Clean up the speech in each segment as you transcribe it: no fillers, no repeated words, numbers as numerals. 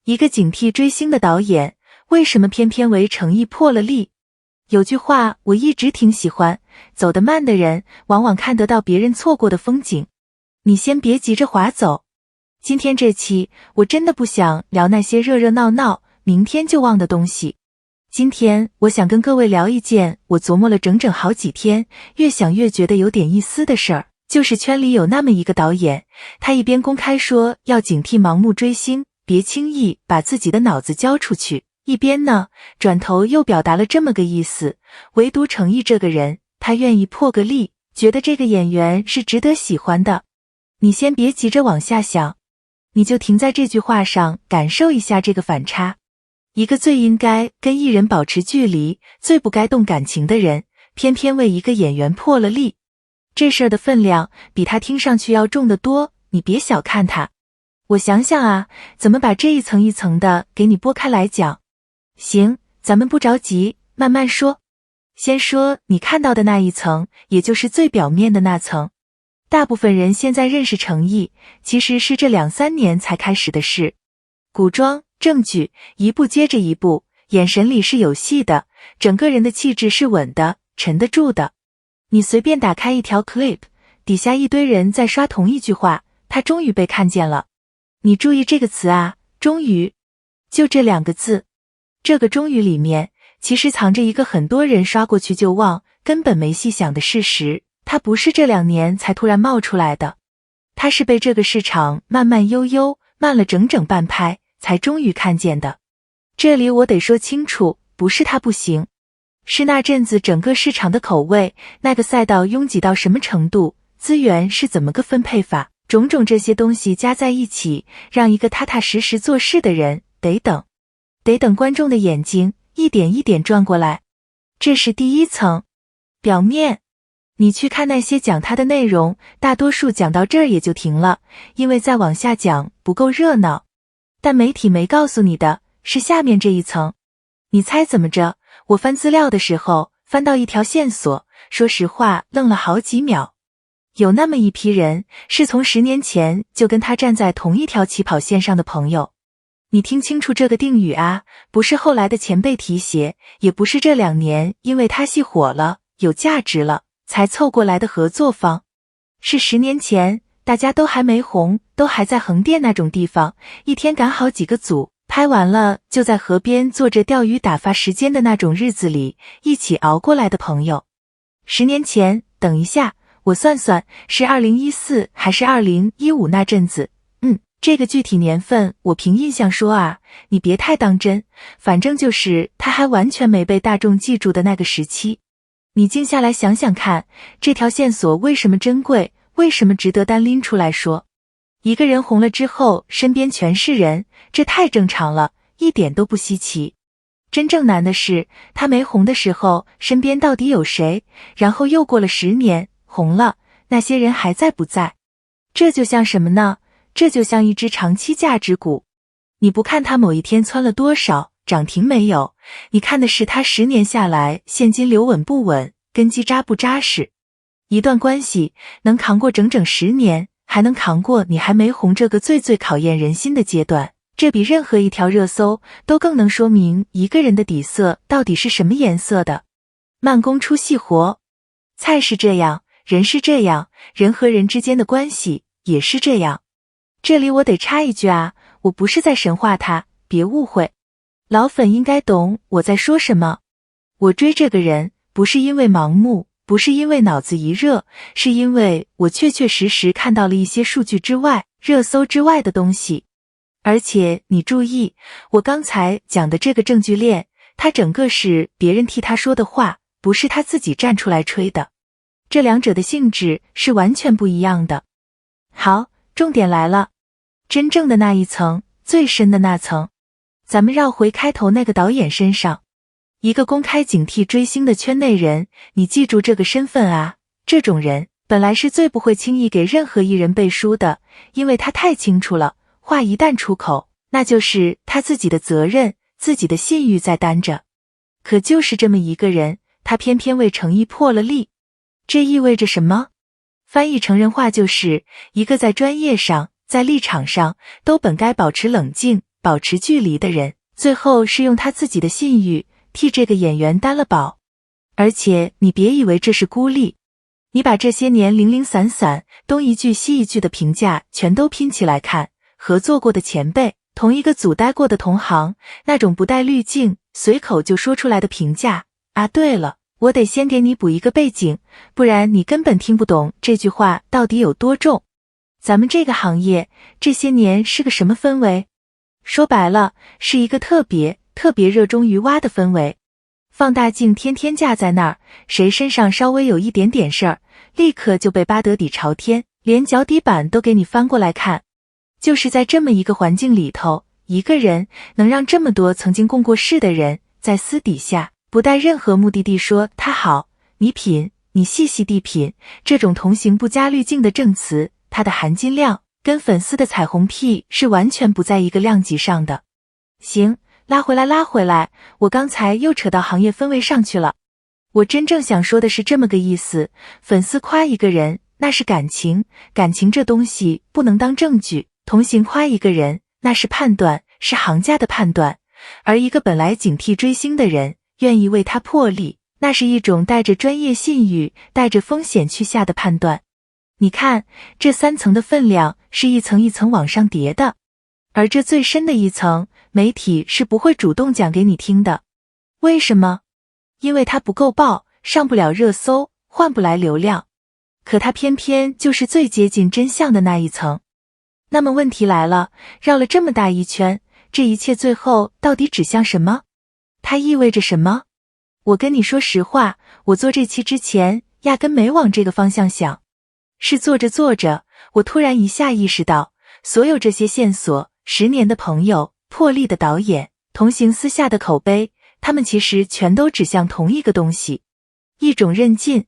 一个警惕追星的导演，为什么偏偏为诚意破了例？有句话我一直挺喜欢，走得慢的人往往看得到别人错过的风景。你先别急着划走。今天这期我真的不想聊那些热热闹闹明天就忘的东西。今天我想跟各位聊一件我琢磨了整整好几天，越想越觉得有点意思的事儿，就是圈里有那么一个导演，他一边公开说要警惕盲目追星，别轻易把自己的脑子交出去，一边呢，转头又表达了这么个意思，唯独程毅这个人，他愿意破个例，觉得这个演员是值得喜欢的。你先别急着往下想，你就停在这句话上，感受一下这个反差。一个最应该跟艺人保持距离，最不该动感情的人，偏偏为一个演员破了例。这事儿的分量比他听上去要重得多，你别小看他。我想想啊，怎么把这一层一层的给你剥开来讲。行，咱们不着急，慢慢说。先说你看到的那一层，也就是最表面的那层。大部分人现在认识程毅，其实是这2-3年才开始的事。古装正剧一部接着一部，眼神里是有戏的，整个人的气质是稳的，沉得住的。你随便打开一条 clip， 底下一堆人在刷同一句话，他终于被看见了。你注意这个词啊，终于，就这2个字。这个终于里面，其实藏着一个很多人刷过去就忘，根本没细想的事实。它不是这2年才突然冒出来的，它是被这个市场慢慢悠悠慢了整整半拍，才终于看见的。这里我得说清楚，不是它不行，是那阵子整个市场的口味，那个赛道拥挤到什么程度，资源是怎么个分配法，种种这些东西加在一起，让一个踏踏实实做事的人得等观众的眼睛一点一点转过来。这是第一层，表面。你去看那些讲它的内容，大多数讲到这儿也就停了，因为再往下讲不够热闹。但媒体没告诉你的是下面这一层。你猜怎么着？我翻资料的时候翻到一条线索，说实话愣了好几秒。有那么一批人是从10年前就跟他站在同一条起跑线上的朋友。你听清楚这个定语啊，不是后来的前辈提携，也不是这2年因为他戏火了有价值了才凑过来的合作方，是10年前大家都还没红，都还在横店那种地方，一天赶好几个组，拍完了就在河边坐着钓鱼打发时间的那种日子里一起熬过来的朋友。10年前，等一下，我算算，是2014还是2015那阵子？这个具体年份我凭印象说啊，你别太当真，反正就是他还完全没被大众记住的那个时期。你静下来想想看，这条线索为什么珍贵，为什么值得单拎出来说？一个人红了之后，身边全是人，这太正常了，一点都不稀奇。真正难的是，他没红的时候，身边到底有谁？然后又过了10年，红了，那些人还在不在？这就像什么呢？这就像一只长期价值股，你不看它某一天蹿了多少，涨停没有，你看的是它10年下来现金流稳不稳，根基扎不扎实。一段关系能扛过整整10年，还能扛过你还没红这个最考验人心的阶段，这比任何一条热搜都更能说明一个人的底色到底是什么颜色的。慢工出细活，菜是这样，人是这样，人和人之间的关系也是这样。这里我得插一句啊，我不是在神话他，别误会。老粉应该懂我在说什么。我追这个人，不是因为盲目，不是因为脑子一热，是因为我确实看到了一些数据之外、热搜之外的东西。而且你注意，我刚才讲的这个证据链，它整个是别人替他说的话，不是他自己站出来吹的。这两者的性质是完全不一样的。好，重点来了。真正的那一层，最深的那层，咱们绕回开头那个导演身上。一个公开警惕追星的圈内人，你记住这个身份啊，这种人本来是最不会轻易给任何艺人背书的，因为他太清楚了，话一旦出口，那就是他自己的责任，自己的信誉在担着。可就是这么一个人，他偏偏为诚意破了例。这意味着什么？翻译成人话就是一个在专业上在立场上都本该保持冷静保持距离的人，最后是用他自己的信誉替这个演员担了保。而且你别以为这是孤立，你把这些年零零散散东一句西一句的评价全都拼起来看，合作过的前辈，同一个组待过的同行，那种不带滤镜随口就说出来的评价啊，对了，我得先给你补一个背景，不然你根本听不懂这句话到底有多重。咱们这个行业这些年是个什么氛围？说白了，是一个特别热衷于挖的氛围。放大镜天天架在那儿，谁身上稍微有一点点事儿，立刻就被扒得底朝天，连脚底板都给你翻过来看。就是在这么一个环境里头，一个人能让这么多曾经共过事的人在私底下不带任何目的地说他好，你品，你细细地品，这种同行不加滤镜的证词，它的含金量跟粉丝的彩虹屁是完全不在一个量级上的。行，拉回来，我刚才又扯到行业氛围上去了。我真正想说的是这么个意思，粉丝夸一个人那是感情，感情这东西不能当证据，同行夸一个人那是判断，是行家的判断，而一个本来警惕追星的人愿意为他破例，那是一种带着专业信誉带着风险去下的判断。你看这3层的分量是一层一层往上叠的，而这最深的一层媒体是不会主动讲给你听的。为什么？因为它不够爆，上不了热搜，换不来流量，可它偏偏就是最接近真相的那一层。那么问题来了，绕了这么大一圈，这一切最后到底指向什么？它意味着什么？我跟你说实话，我做这期之前压根没往这个方向想，是做着我突然一下意识到，所有这些线索，10年的朋友，破例的导演，同行私下的口碑，他们其实全都指向同一个东西，一种韧劲。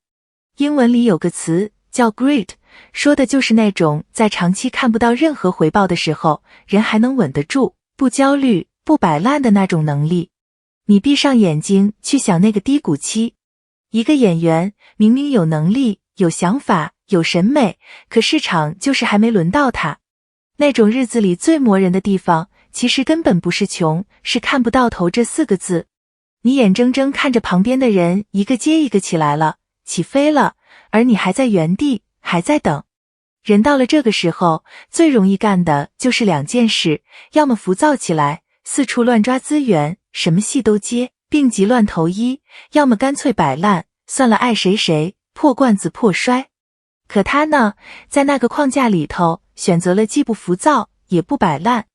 英文里有个词叫 grit， 说的就是那种在长期看不到任何回报的时候，人还能稳得住，不焦虑，不摆烂的那种能力。你闭上眼睛去想那个低谷期，一个演员明明有能力，有想法，有审美，可市场就是还没轮到他。那种日子里最磨人的地方，其实根本不是穷，是看不到头这4个字。你眼睁睁看着旁边的人一个接一个起来了，起飞了，而你还在原地，还在等。人到了这个时候，最容易干的就是2件事，要么浮躁起来，四处乱抓资源，什么戏都接，病急乱投医，要么干脆摆烂，算了爱谁谁，破罐子破摔。可他呢，在那个框架里头，选择了既不浮躁，也不摆烂。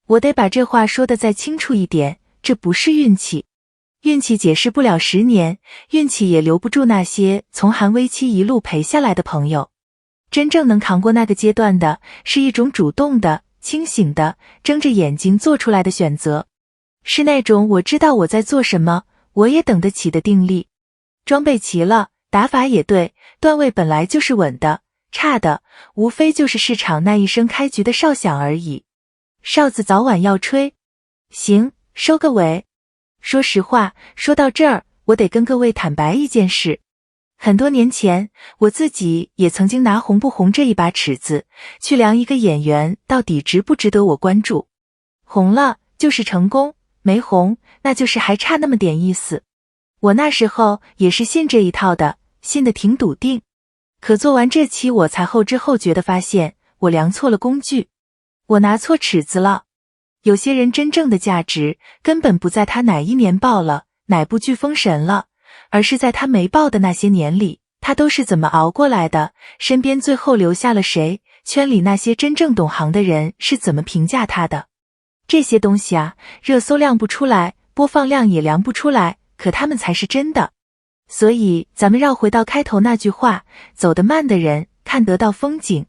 我得把这话说得再清楚一点，这不是运气。运气解释不了10年，运气也留不住那些从寒微期一路陪下来的朋友。真正能扛过那个阶段的，是一种主动的、清醒的、睁着眼睛做出来的选择，是那种我知道我在做什么，我也等得起的定力。装备齐了，打法也对，段位本来就是稳的，差的无非就是市场那一声开局的哨响而已。哨子早晚要吹。行，收个尾。说实话，说到这儿，我得跟各位坦白一件事。很多年前，我自己也曾经拿红不红这一把尺子，去量一个演员到底值不值得我关注。红了就是成功，没红那就是还差那么点意思。我那时候也是信这一套的，信得挺笃定。可做完这期我才后知后觉地发现，我量错了工具，我拿错尺子了。有些人真正的价值根本不在他哪一年爆了，哪部剧封神了，而是在他没爆的那些年里，他都是怎么熬过来的，身边最后留下了谁，圈里那些真正懂行的人是怎么评价他的。这些东西啊，热搜量不出来，播放量也量不出来，可他们才是真的。所以咱们绕回到开头那句话，走得慢的人看得到风景。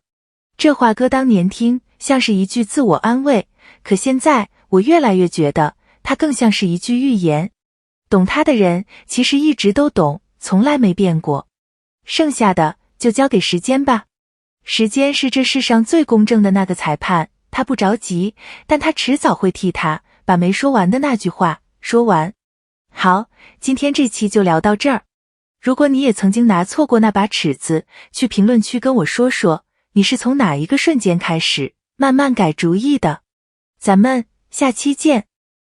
这话搁当年听像是一句自我安慰，可现在我越来越觉得它更像是一句预言。懂它的人其实一直都懂，从来没变过。剩下的就交给时间吧。时间是这世上最公正的那个裁判，他不着急，但他迟早会替他把没说完的那句话说完。好，今天这期就聊到这儿。如果你也曾经拿错过那把尺子，去评论区跟我说说，你是从哪一个瞬间开始慢慢改主意的。咱们下期见。